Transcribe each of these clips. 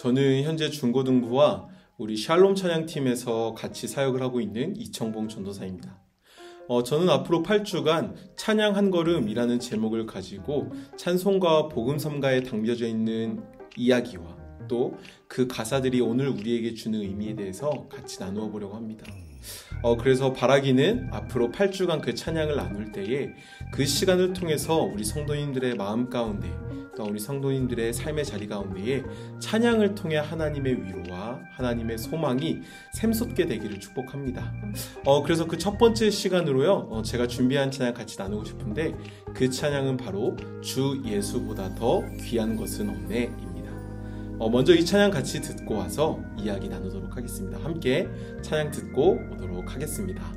저는 현재 중고등부와 우리 샬롬 찬양팀에서 같이 사역을 하고 있는 이청봉 전도사입니다. 저는 앞으로 8주간 찬양 한 걸음이라는 제목을 가지고 찬송가와 복음성가에 담겨져 있는 이야기와 또 그 가사들이 오늘 우리에게 주는 의미에 대해서 같이 나누어 보려고 합니다. 그래서 바라기는 앞으로 8주간 그 찬양을 나눌 때에 그 시간을 통해서 우리 성도님들의 마음 가운데 또 우리 성도님들의 삶의 자리 가운데에 찬양을 통해 하나님의 위로와 하나님의 소망이 샘솟게 되기를 축복합니다. 그래서 그 첫 번째 시간으로요, 제가 준비한 찬양 같이 나누고 싶은데 그 찬양은 바로 주 예수보다 더 귀한 것은 없네입니다. 먼저 이 찬양 같이 듣고 와서 이야기 나누도록 하겠습니다. 함께 찬양 듣고 오도록 하겠습니다.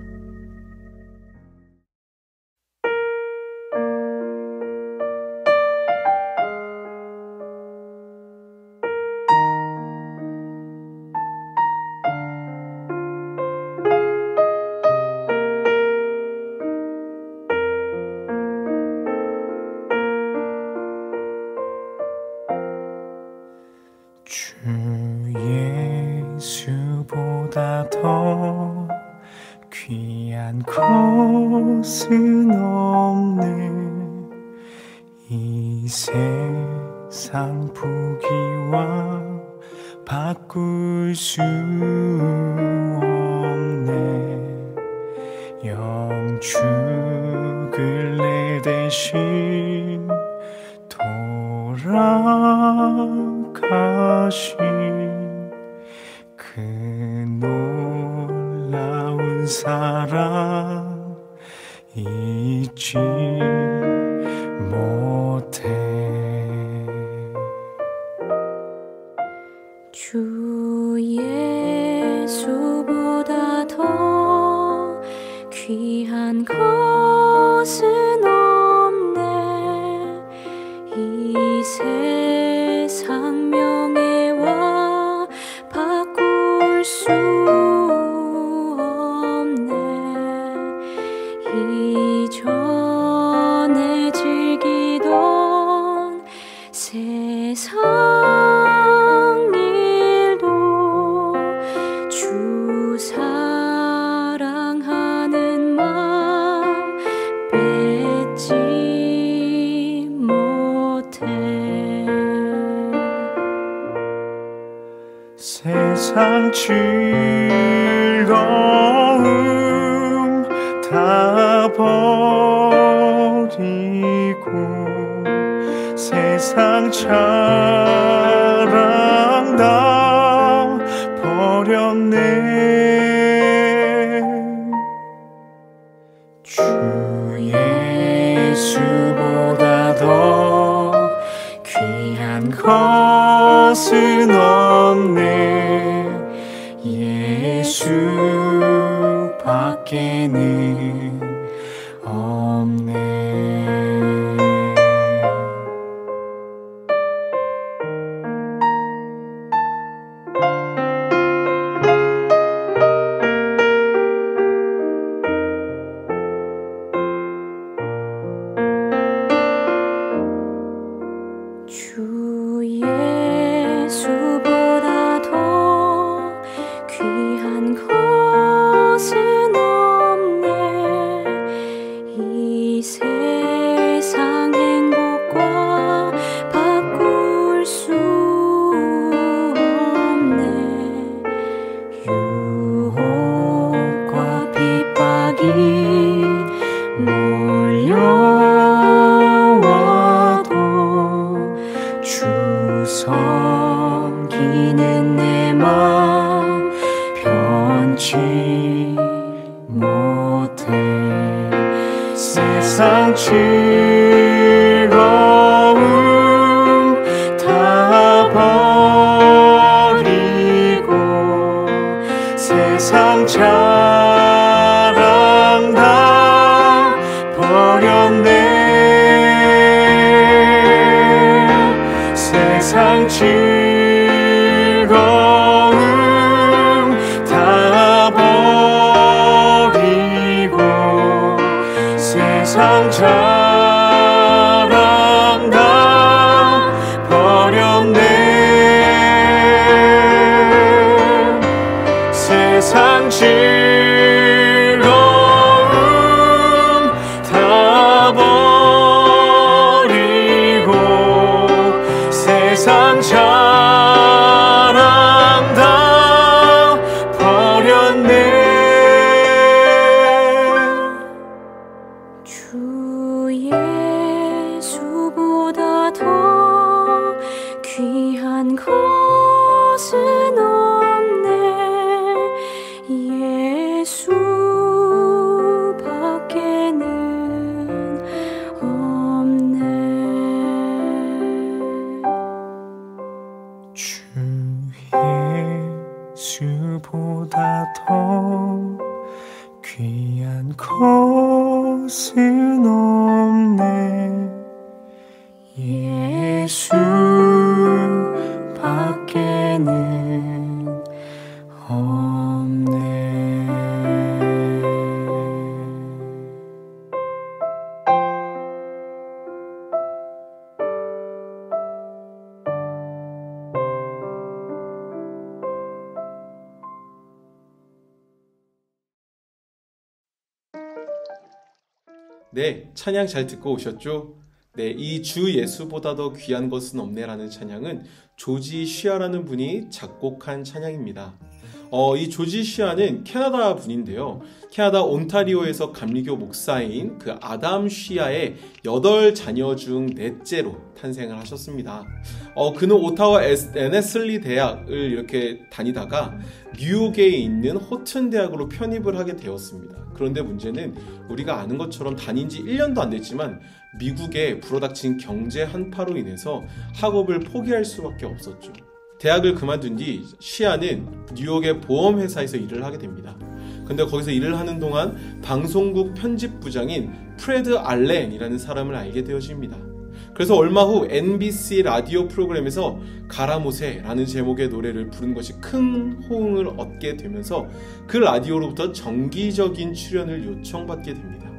주 예수보다 더 귀한 것은 없네. 이 세상 부귀와 바꿀 수 없네. 영축을 내 대신 돌아가신 그 놀라운 사랑 잊지 못해. 주 예수보다 더 귀한 것은 없네. 이 세상 명예와 바꿀 수 없네. 이전에 즐기던 세상 일도 주 사랑하는 마음 뺏지 못해. 세상 즐거움 다 버리고 세상 자랑 다 버렸네. 주 예수보다 더 귀한 것은 없네. 예수 밖에는 없네. 주 예수보다 더 귀한 것은 없네. 이 세상 행복과 바꿀 수 없네. 유혹과 핍박이 몰려와도 주 섬기는 내 맘 변치 못해. 세상 즐거움 다 버리고 세상 자랑 다 버렸네. 세상 즐거움 다 버리고 세상 자랑 다 버렸네. 세상 즐거움 다 버리고 세상 자랑 다 버렸네. 주 예수보다 더 귀한 것은 없네. 예수 밖에는 없네. 주 예수보다 더 귀한 것은 없네. 예수 밖에는 없네. 네, 찬양 잘 듣고 오셨죠? 네, 이 주 예수보다 더 귀한 것은 없네라는 찬양은 조지 쉬아라는 분이 작곡한 찬양입니다. 이 조지 쉬아는 캐나다 분인데요. 캐나다 온타리오에서 감리교 목사인 그 아담 쉬아의 8자녀 중 넷째로 탄생을 하셨습니다. 그는 오타와 애네슬리 대학을 이렇게 다니다가 뉴욕에 있는 호튼 대학으로 편입을 하게 되었습니다. 그런데 문제는 우리가 아는 것처럼 다닌 지 1년도 안 됐지만 미국에 불어닥친 경제 한파로 인해서 학업을 포기할 수밖에 없었죠. 대학을 그만둔 뒤 쉬아는 뉴욕의 보험회사에서 일을 하게 됩니다. 근데 거기서 일을 하는 동안 방송국 편집부장인 프레드 알렌이라는 사람을 알게 되어집니다. 그래서 얼마 후 NBC 라디오 프로그램에서 가라모세라는 제목의 노래를 부른 것이 큰 호응을 얻게 되면서 그 라디오로부터 정기적인 출연을 요청받게 됩니다.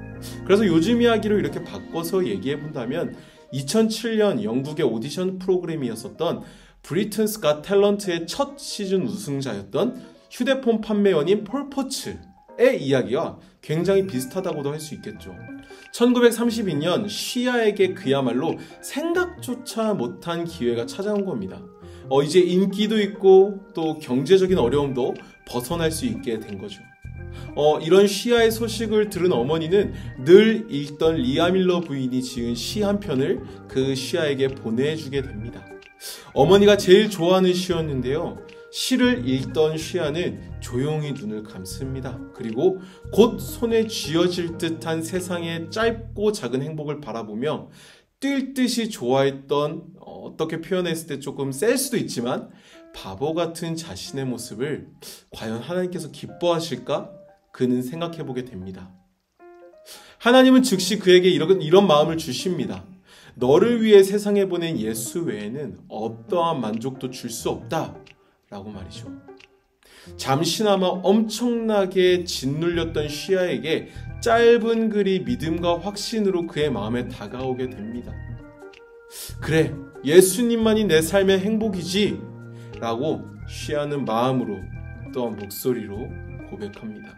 그래서 요즘 이야기로 이렇게 바꿔서 얘기해 본다면 2007년 영국의 오디션 프로그램이었었던 브리튼스 갓 탤런트의 첫 시즌 우승자였던 휴대폰 판매원인 폴 포츠의 이야기와 굉장히 비슷하다고도 할 수 있겠죠. 1932년 쉬아에게 그야말로 생각조차 못한 기회가 찾아온 겁니다. 이제 인기도 있고 또 경제적인 어려움도 벗어날 수 있게 된 거죠. 이런 쉬아의 소식을 들은 어머니는 늘 읽던 리아 밀러 부인이 지은 시 한 편을 그 쉬아에게 보내주게 됩니다. 어머니가 제일 좋아하는 시였는데요. 시를 읽던 쉬아는 조용히 눈을 감습니다. 그리고 곧 손에 쥐어질 듯한 세상의 짧고 작은 행복을 바라보며 뛸 듯이 좋아했던, 어떻게 표현했을 때 조금 셀 수도 있지만 바보 같은 자신의 모습을 과연 하나님께서 기뻐하실까? 그는 생각해보게 됩니다. 하나님은 즉시 그에게 이런 마음을 주십니다. 너를 위해 세상에 보낸 예수 외에는 어떠한 만족도 줄 수 없다 라고 말이죠. 잠시나마 엄청나게 짓눌렸던 쉬아에게 짧은 글이 믿음과 확신으로 그의 마음에 다가오게 됩니다. 그래, 예수님만이 내 삶의 행복이지 라고 쉬아는 마음으로 또한 목소리로 고백합니다.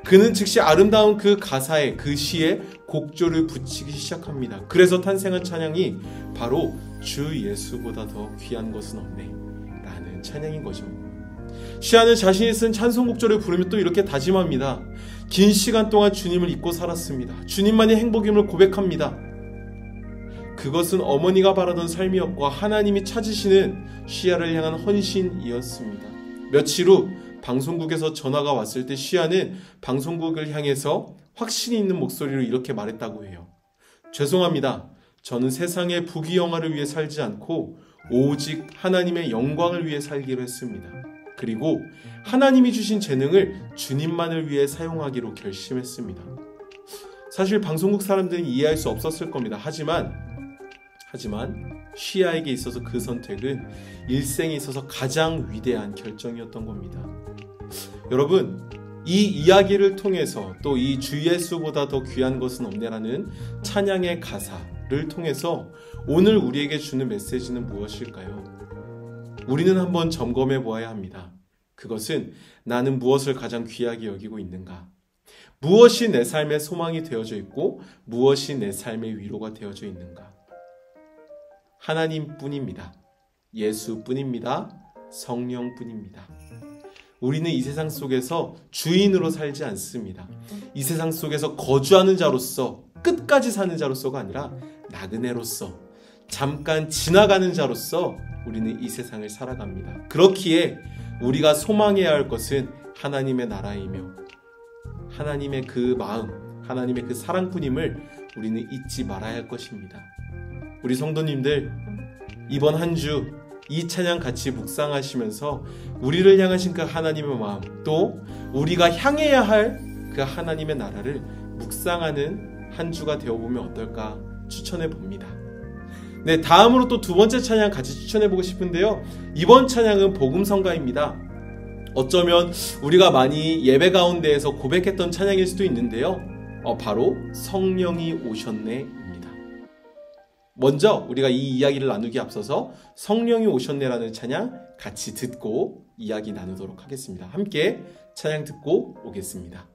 그는 즉시 아름다운 그 가사에, 그 시에 곡조를 붙이기 시작합니다. 그래서 탄생한 찬양이 바로 주 예수보다 더 귀한 것은 없네 라는 찬양인 거죠. 쉬아는 자신이 쓴 찬송곡조를 부르며 또 이렇게 다짐합니다. 긴 시간 동안 주님을 잊고 살았습니다. 주님만이 행복임을 고백합니다. 그것은 어머니가 바라던 삶이었고 하나님이 찾으시는 쉬아를 향한 헌신이었습니다. 며칠 후 방송국에서 전화가 왔을 때 쉬아는 방송국을 향해서 확신이 있는 목소리로 이렇게 말했다고 해요. 죄송합니다. 저는 세상의 부귀영화를 위해 살지 않고 오직 하나님의 영광을 위해 살기로 했습니다. 그리고 하나님이 주신 재능을 주님만을 위해 사용하기로 결심했습니다. 사실 방송국 사람들은 이해할 수 없었을 겁니다. 하지만 쉬아에게 있어서 그 선택은 일생에 있어서 가장 위대한 결정이었던 겁니다. 여러분, 이 이야기를 통해서 또 이 주 예수보다 더 귀한 것은 없네라는 찬양의 가사를 통해서 오늘 우리에게 주는 메시지는 무엇일까요? 우리는 한번 점검해 보아야 합니다. 그것은 나는 무엇을 가장 귀하게 여기고 있는가? 무엇이 내 삶의 소망이 되어져 있고 무엇이 내 삶의 위로가 되어져 있는가? 하나님뿐입니다. 예수뿐입니다. 성령뿐입니다. 우리는 이 세상 속에서 주인으로 살지 않습니다. 이 세상 속에서 거주하는 자로서, 끝까지 사는 자로서가 아니라 나그네로서, 잠깐 지나가는 자로서 우리는 이 세상을 살아갑니다. 그렇기에 우리가 소망해야 할 것은 하나님의 나라이며 하나님의 그 마음, 하나님의 그 사랑뿐임을 우리는 잊지 말아야 할 것입니다. 우리 성도님들, 이번 한 주 이 찬양 같이 묵상하시면서 우리를 향하신 그 하나님의 마음, 또 우리가 향해야 할 그 하나님의 나라를 묵상하는 한 주가 되어보면 어떨까 추천해 봅니다. 네, 다음으로 또 두 번째 찬양 같이 추천해 보고 싶은데요. 이번 찬양은 복음성가입니다. 어쩌면 우리가 많이 예배 가운데에서 고백했던 찬양일 수도 있는데요. 바로 성령이 오셨네. 먼저 우리가 이 이야기를 나누기 앞서서 성령이 오셨네라는 찬양 같이 듣고 이야기 나누도록 하겠습니다. 함께 찬양 듣고 오겠습니다.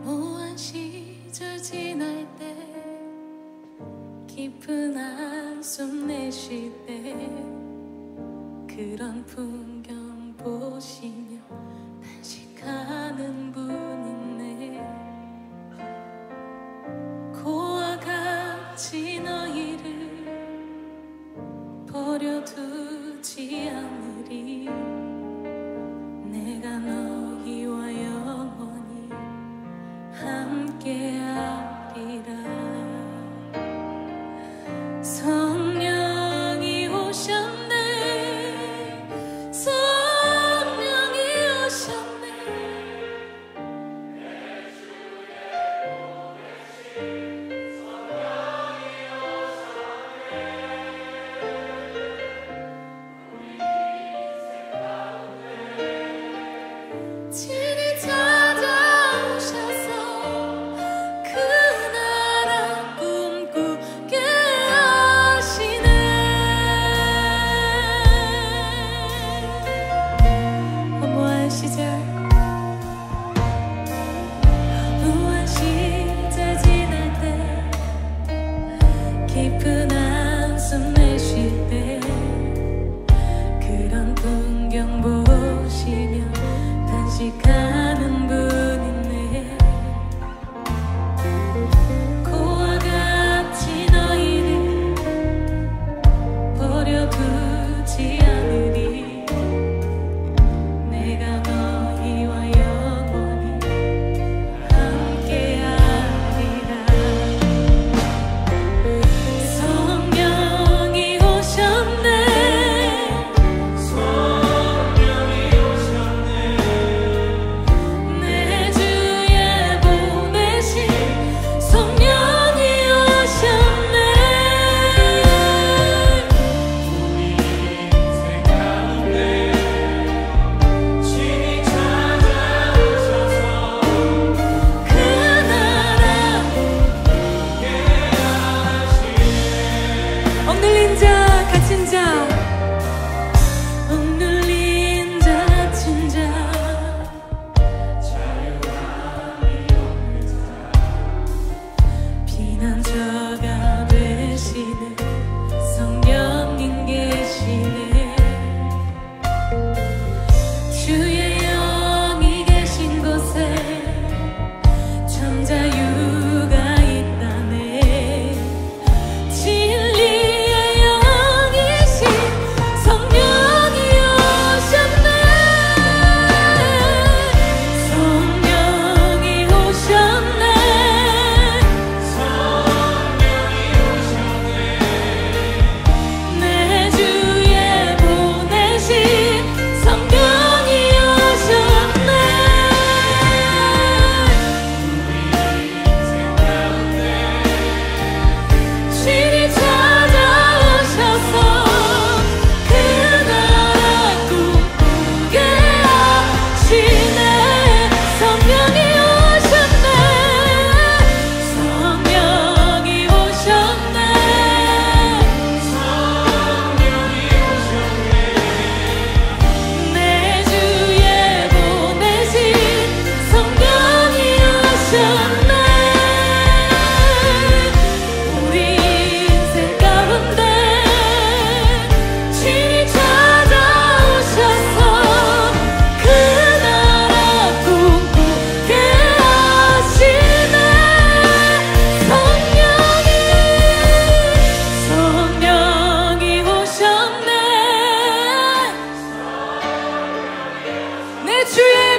모한 시절 지날 때 깊은 한숨 내쉴 때 그런 풍경 보시며 단식하는 분 있네. 고와 같이 너희를 버려두지 않으리. 내가 너희와 영원히 함께하리라. 성령이 오셨네. 성령이 오셨네.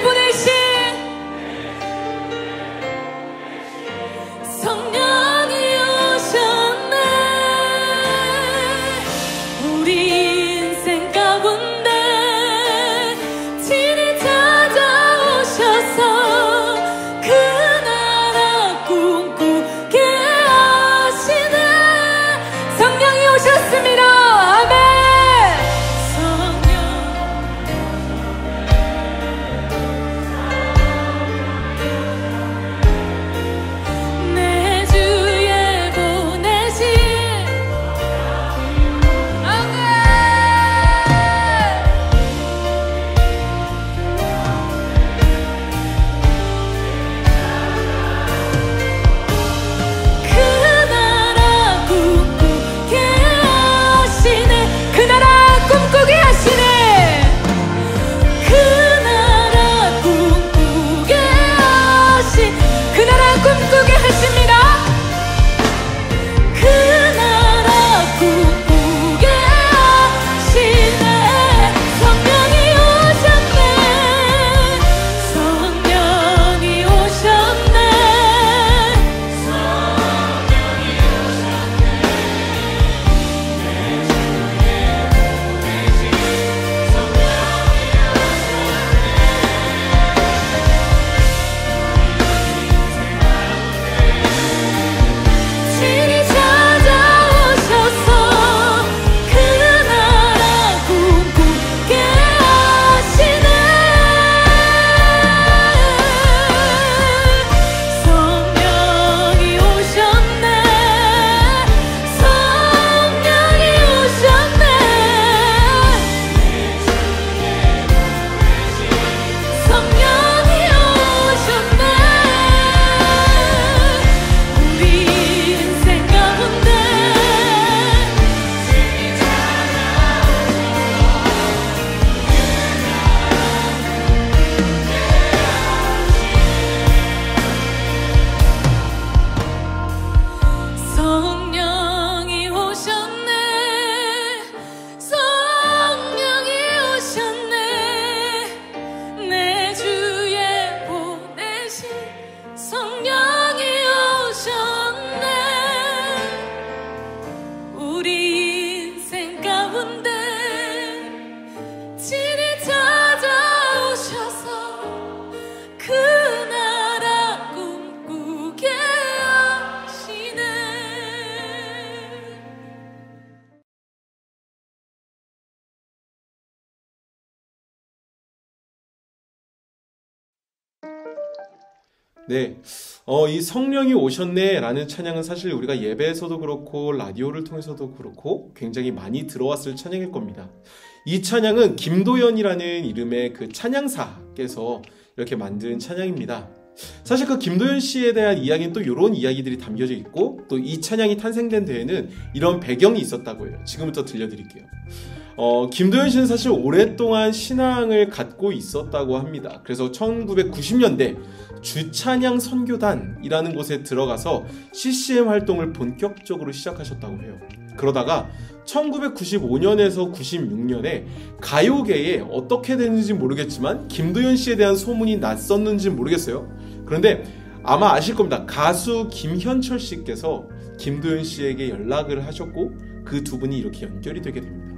보내신 성령이 오셨네. 우리 인생 가운데 친히 찾아오셔서 그 나라 꿈꾸게 하시네. 성령이 오셨습니다. 아멘. 내 주에 보내신 아멘. 그 나라 꿈꾸게 하시네. 그 나라 꿈꾸게 하시네. 그 나라 꿈꾸게 하시 그 나라 꿈꾸게 하십니다. 그 나라 꿈꾸게 하시네. 성령이 오셨네. 성령이 오셨네. 친히 찾아오셔서 그 나라 꿈꾸게 하시네. 성령이 오셨네. 성령이 오셨네. 성령이 오셨네. 우리 인생 가운데 성령이 오셨네. 성령이 오셨네. 내 주에 보내신 성령이 오셨네. 우리 인생 가운데 친히 찾아오셔서 그 나라 꿈꾸게 하시네. 네, 이 성령이 오셨네라는 찬양은 사실 우리가 예배에서도 그렇고 라디오를 통해서도 그렇고 굉장히 많이 들어왔을 찬양일 겁니다. 이 찬양은 김도연이라는 이름의 그 찬양사께서 이렇게 만든 찬양입니다. 사실 그 김도연 씨에 대한 이야기는 또 이런 이야기들이 담겨져 있고 또 이 찬양이 탄생된 데에는 이런 배경이 있었다고 해요. 지금부터 들려드릴게요. 김도연 씨는 사실 오랫동안 신앙을 갖고 있었다고 합니다. 그래서 1990년대 주찬양 선교단이라는 곳에 들어가서 CCM 활동을 본격적으로 시작하셨다고 해요. 그러다가 1995년에서 96년에 가요계에 어떻게 됐는지 모르겠지만 김도연 씨에 대한 소문이 났었는지 모르겠어요. 그런데 아마 아실 겁니다. 가수 김현철 씨께서 김도연 씨에게 연락을 하셨고 그 두 분이 이렇게 연결이 되게 됩니다.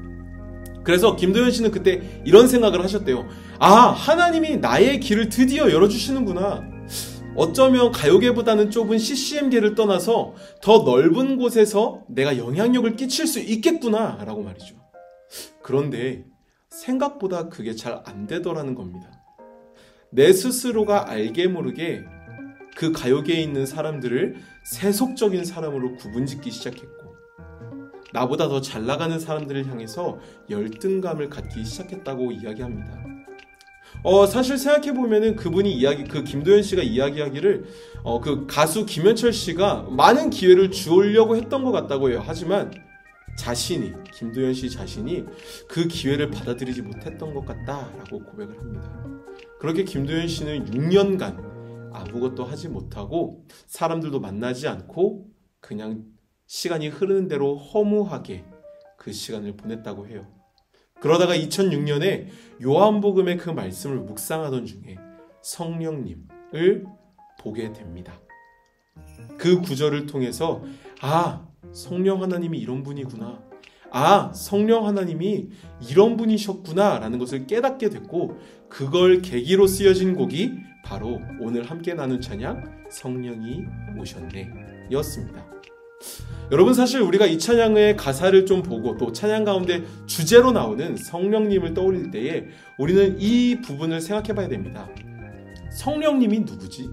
그래서 김도연 씨는 그때 이런 생각을 하셨대요. 아, 하나님이 나의 길을 드디어 열어주시는구나. 어쩌면 가요계보다는 좁은 CCM계를 떠나서 더 넓은 곳에서 내가 영향력을 끼칠 수 있겠구나 라고 말이죠. 그런데 생각보다 그게 잘 안 되더라는 겁니다. 내 스스로가 알게 모르게 그 가요계에 있는 사람들을 세속적인 사람으로 구분짓기 시작했고 나보다 더 잘 나가는 사람들을 향해서 열등감을 갖기 시작했다고 이야기합니다. 사실 생각해보면은 그분이 그 김도연 씨가 이야기하기를 그 가수 김현철 씨가 많은 기회를 주려고 했던 것 같다고 해요. 하지만 김도연 씨 자신이 그 기회를 받아들이지 못했던 것 같다라고 고백을 합니다. 그렇게 김도연 씨는 6년간 아무것도 하지 못하고 사람들도 만나지 않고 그냥 시간이 흐르는 대로 허무하게 그 시간을 보냈다고 해요. 그러다가 2006년에 요한복음의 그 말씀을 묵상하던 중에 성령님을 보게 됩니다. 그 구절을 통해서 성령 하나님이 이런 분이구나. 성령 하나님이 이런 분이셨구나 라는 것을 깨닫게 됐고, 그걸 계기로 쓰여진 곡이 바로 오늘 함께 나눈 찬양 성령이 오셨네 였습니다. 여러분, 사실 우리가 이 찬양의 가사를 좀 보고 또 찬양 가운데 주제로 나오는 성령님을 떠올릴 때에 우리는 이 부분을 생각해 봐야 됩니다. 성령님이 누구지?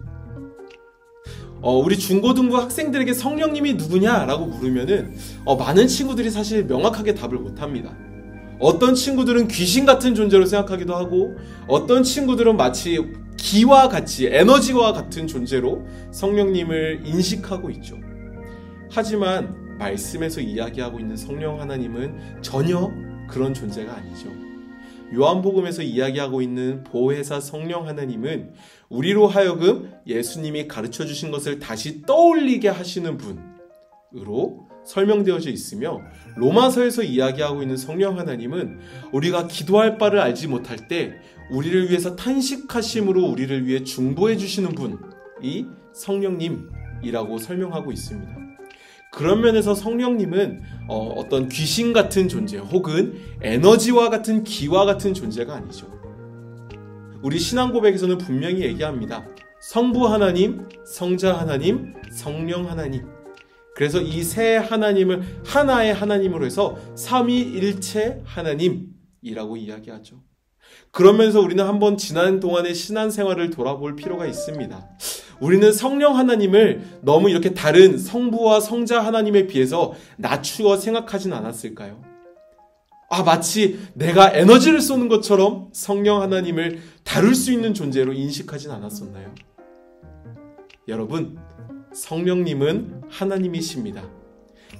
우리 중고등부 학생들에게 성령님이 누구냐라고 물으면은 많은 친구들이 사실 명확하게 답을 못합니다. 어떤 친구들은 귀신 같은 존재로 생각하기도 하고, 어떤 친구들은 마치 기와 같이 에너지와 같은 존재로 성령님을 인식하고 있죠. 하지만 말씀에서 이야기하고 있는 성령 하나님은 전혀 그런 존재가 아니죠. 요한복음에서 이야기하고 있는 보혜사 성령 하나님은 우리로 하여금 예수님이 가르쳐 주신 것을 다시 떠올리게 하시는 분으로 설명되어져 있으며, 로마서에서 이야기하고 있는 성령 하나님은 우리가 기도할 바를 알지 못할 때 우리를 위해서 탄식하심으로 우리를 위해 중보해 주시는 분이 성령님이라고 설명하고 있습니다. 그런 면에서 성령님은 어떤 귀신 같은 존재 혹은 에너지와 같은 기와 같은 존재가 아니죠. 우리 신앙 고백에서는 분명히 얘기합니다. 성부 하나님, 성자 하나님, 성령 하나님. 그래서 이 세 하나님을 하나의 하나님으로 해서 삼위일체 하나님이라고 이야기하죠. 그러면서 우리는 한번 지난 동안의 신앙생활을 돌아볼 필요가 있습니다. 우리는 성령 하나님을 너무 이렇게 다른 성부와 성자 하나님에 비해서 낮추어 생각하진 않았을까요? 마치 내가 에너지를 쏘는 것처럼 성령 하나님을 다룰 수 있는 존재로 인식하진 않았었나요? 여러분, 성령님은 하나님이십니다.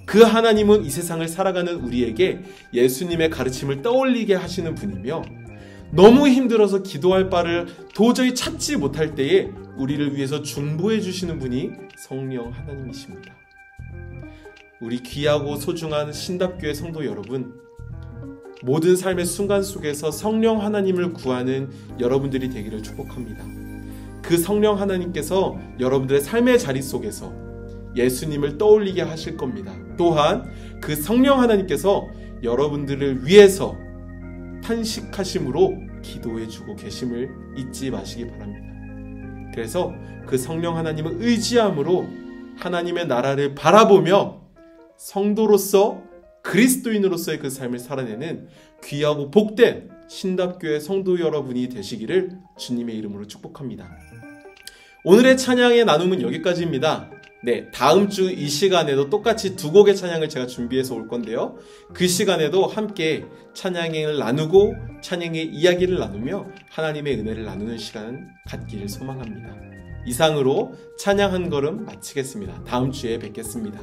그 하나님은 이 세상을 살아가는 우리에게 예수님의 가르침을 떠올리게 하시는 분이며, 너무 힘들어서 기도할 바를 도저히 찾지 못할 때에 우리를 위해서 중보해 주시는 분이 성령 하나님이십니다. 우리 귀하고 소중한 신답교회 성도 여러분, 모든 삶의 순간 속에서 성령 하나님을 구하는 여러분들이 되기를 축복합니다. 그 성령 하나님께서 여러분들의 삶의 자리 속에서 예수님을 떠올리게 하실 겁니다. 또한 그 성령 하나님께서 여러분들을 위해서 탄식하심으로 기도해주고 계심을 잊지 마시기 바랍니다. 그래서 그 성령 하나님을 의지함으로 하나님의 나라를 바라보며 성도로서 그리스도인으로서의 그 삶을 살아내는 귀하고 복된 신답교회 성도 여러분이 되시기를 주님의 이름으로 축복합니다. 오늘의 찬양의 나눔은 여기까지입니다. 다음 주 이 시간에도 똑같이 두 곡의 찬양을 제가 준비해서 올 건데요. 그 시간에도 함께 찬양을 나누고 찬양의 이야기를 나누며 하나님의 은혜를 나누는 시간 갖기를 소망합니다. 이상으로 찬양 한 걸음 마치겠습니다. 다음 주에 뵙겠습니다.